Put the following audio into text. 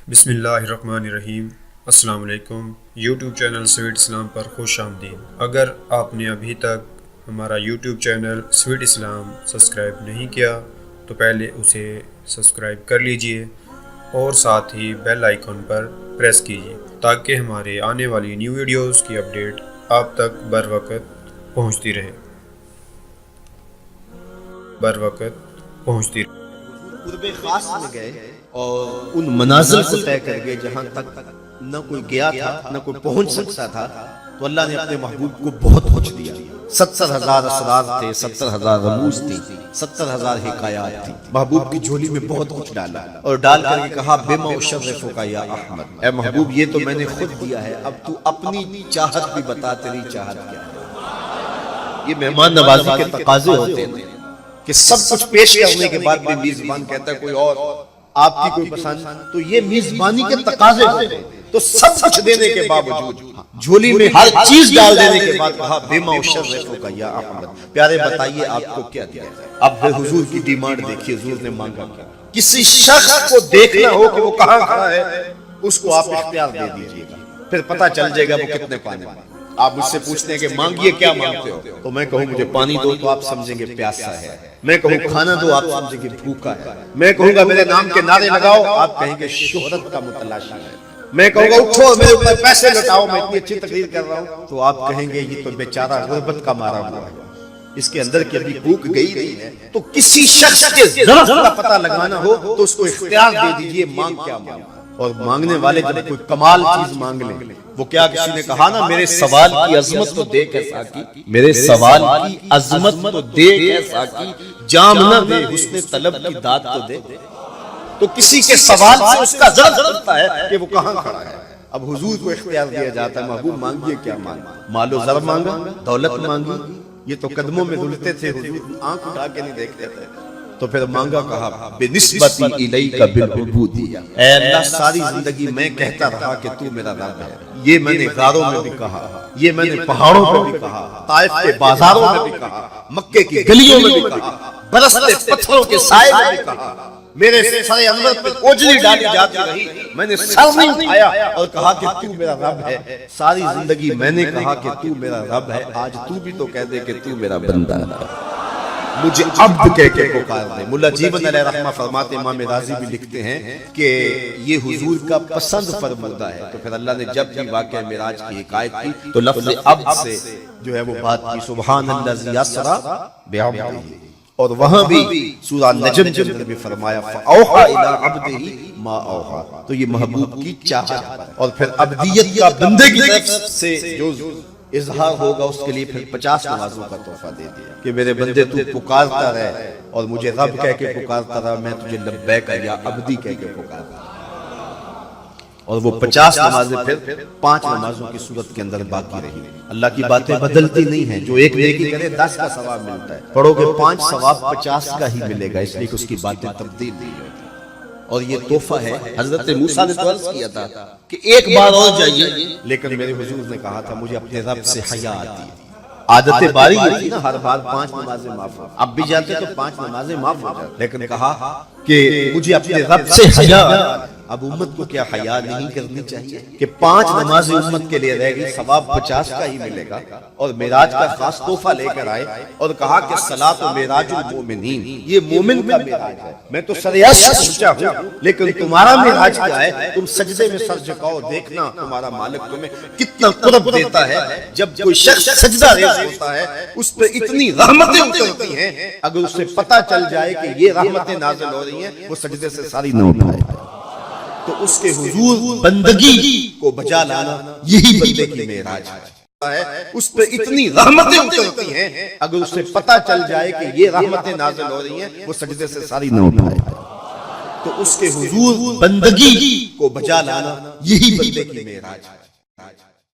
بسم اللہ الرحمن الرحیم۔ السلام علیکم۔ یوٹیوب چینل سویٹ اسلام پر خوش آمدید۔ اگر آپ نے ابھی تک ہمارا یوٹیوب چینل سویٹ اسلام سبسکرائب نہیں کیا تو پہلے اسے سبسکرائب کر لیجئے اور ساتھ ہی بیل آئیکن پر پریس کیجئے تاکہ ہمارے آنے والی نیو ویڈیوز کی اپڈیٹ آپ تک بر وقت پہنچتی رہے۔ قرب خاص میں گئے اور ان منازل کو طے کر گئے جہاں تک نہ کوئی گیا تھا نہ کوئی پہنچ سکتا تھا، تو اللہ نے اپنے محبوب کو بہت کچھ دیا۔ 70,000 اسرار تھے، 70,000 رموز تھی، 70,000 حکایات تھی۔ محبوب کی جھولی میں بہت کچھ ڈالا اور ڈال کر کے کہا بما اشرفک یا احمد، اے محبوب یہ تو میں نے خود دیا ہے، اب تو اپنی چاہت بھی بتا، تیری چاہت کیا ہے۔ یہ مہمان نوازی کے تقاضے ہوتے ہیں کہ سب کچھ پیش کرنے کے بعد بھی میزبان کہتا ہے کوئی اور آپ کی کوئی پسند، تو یہ میزبانی کے تقاضے ہوتے ہیں۔ تو سب کچھ دینے کے باوجود جھولی میں ہر چیز ڈال دینے کے بعد کہا بما اشرفک یا احمد، پیارے بتائیے آپ کو کیا دیا۔ اب پھر حضور کی ڈیمانڈ دیکھیے، حضور نے مانگا کیا۔ کسی شخص کو دیکھنا ہو کہ وہ کہاں کھڑا ہے، اس کو آپ اختیار دے دیجئے گا، پھر پتہ چل جائے گا وہ کتنے پانے میں۔ آپ مجھ سے پوچھتے ہیں کہ مانگیے کیا مانگتے ہو، تو میں کہوں مجھے پانی دو تو آپ سمجھیں گے پیاسا ہے، میں کہوں کھانا دو آپ سمجھیں گے بھوکا ہے، میں کہوں گا میرے نام کے نعرے لگاؤ آپ کہیں گے شہرت کا متلاشی ہے، میں کہوں گا اٹھو میرے اوپر پیسے لٹاؤ میں اتنی اچھی تقریر کر رہا ہوں تو آپ کہیں گے یہ تو بیچارہ غربت کا مارا ہوا ہے، اس کے اندر کی ابھی بھوک گئی نہیں ہے۔ تو کسی شخص کے ظرف کا پتہ لگانا ہو تو اس کو اختیار دے دیجئے مانگ کیا مانگ۔ اور مانگنے والے جب کوئی کمال چیز مانگ لیں، وہ کیا کسی نے کہا نا میرے سوال کی عظمت تو دیکھ ایسا کی، میرے سوال کی عظمت تو دیکھ ایسا کی، جام نہ دے حسن طلب کی داد تو دے۔ تو کسی کے سوال سے اس کا ظرف چلتا ہے کہ وہ کہاں کھڑا ہے۔ اب حضور کو اختیار دیا جاتا ہے محبوب مانگیے کیا مانگا، مال و زر مانگا، دولت مانگی، یہ تو قدموں میں دھلتے تھے حضور آنکھ اٹھا کے نہیں دیکھتے تھے، تو پھر مانگا کہا بنسبتی الیک بالعبودیہ، اے اللہ ساری زندگی میں کہتا رہا کہ تو میرا رب ہے، یہ میں نے غاروں میں بھی کہا، یہ میں نے پہاڑوں میں بھی کہا، طائف کے بازاروں میں بھی کہا، مکے کی گلیوں میں بھی کہا، برستے پتھروں کے سائے میں بھی کہا، میرے سر انور پہ اوجری ڈالی جاتی رہی میں نے سر نہیں اٹھایا اور کہا کہ تو میرا رب ہے، ساری زندگی میں نے کہا کہ تو میرا رب ہے، آج تو بھی تو کہہ دے کہ تو میرا بندہ ہے، مجھے عبد کہہ کے پکار دے۔ ملا جیون علیہ رحمہ فرماتے، امام راضی بھی لکھتے ہیں کہ یہ حضور کا پسند فرمودہ ہے۔ تو پھر اللہ نے جب بھی واقعہ معراج کی حکایت کی تو لفظ عبد سے جو ہے وہ بات کی، سبحان الذی اسری بعبدہ، اور وہاں بھی سورہ نجم کے اندر بھی فرمایا فاوحی الی عبدہ ما اوحی، تو یہ محبوب کی چاہت اور پھر عبدیت کا بندے کی طرف سے جو اظہار ہوگا اس کے لیے پھر 50 نمازوں کا تحفہ دے دیا کہ میرے بندے تو پکارتا رہے اور مجھے رب کہہ کے پکارتا رہا، میں تجھے لبیک یا عبدی کہہ کے پکارتا رہا، اور وہ 50 نمازیں پھر 5 نمازوں کی صورت کے اندر باقی رہی۔ اللہ کی باتیں بدلتی نہیں ہیں، جو ایک نیکی کرے 10 کا ثواب ملتا ہے، پڑھو گے 5 ثواب 50 کا ہی ملے گا، اس لیے کہ اس کی باتیں تبدیل نہیں ہوتی۔ اور یہ تحفہ ہے، حضرت موسیٰ نے تو عرض کیا تھا کہ ایک بار اور جائیے، لیکن میرے حضور نے کہا تھا مجھے اپنے رب سے حیا آتی ہے۔ عادت باری یہ تھی نا ہر بار 5 نمازیں معاف ہو، اب بھی جاتے تو 5 نمازیں معاف ہو جاتی، لیکن کہا کہ مجھے اپنے رب سے حیا آتی ہے۔ اب امت کو کیا حیا نہیں کرنی چاہیے کہ 5 نمازیں امت کے لیے رہ گئی، ثواب 50 کا ہی ملے گا، اور معراج کا خاص تحفہ لے کر آئے اور کہا کہ صلاۃ و معراج المؤمنین، یہ مومن کا معراج ہے، میں تو سریاس سے پوچھا ہوں لیکن تمہارا معراج کیا ہے؟ تم سجدے میں سر جھکاؤ، دیکھنا تمہارا مالک تمہیں کتنا قرب دیتا ہے۔ جب کوئی شخص سجدہ ریز ہوتا ہے اس پہ اتنی رحمتیں اترتی ہیں، اگر اسے پتہ چل جائے کہ یہ رحمتیں نازل ہو رہی ہیں وہ سجدے سے ساری نہ اٹھائے، تو اس کے حضور بندگی کو بجا لانا یہی بندے کی معراج ہے۔ اس پہ اتنی رحمتیں اترتی ہیں، اگر اسے پتہ چل جائے کہ یہ رحمتیں نازل ہو رہی ہیں وہ سجدے سے ساری نہ اٹھائے، تو اس کے حضور بندگی کو بجا لانا یہی بندے کی معراج ہے۔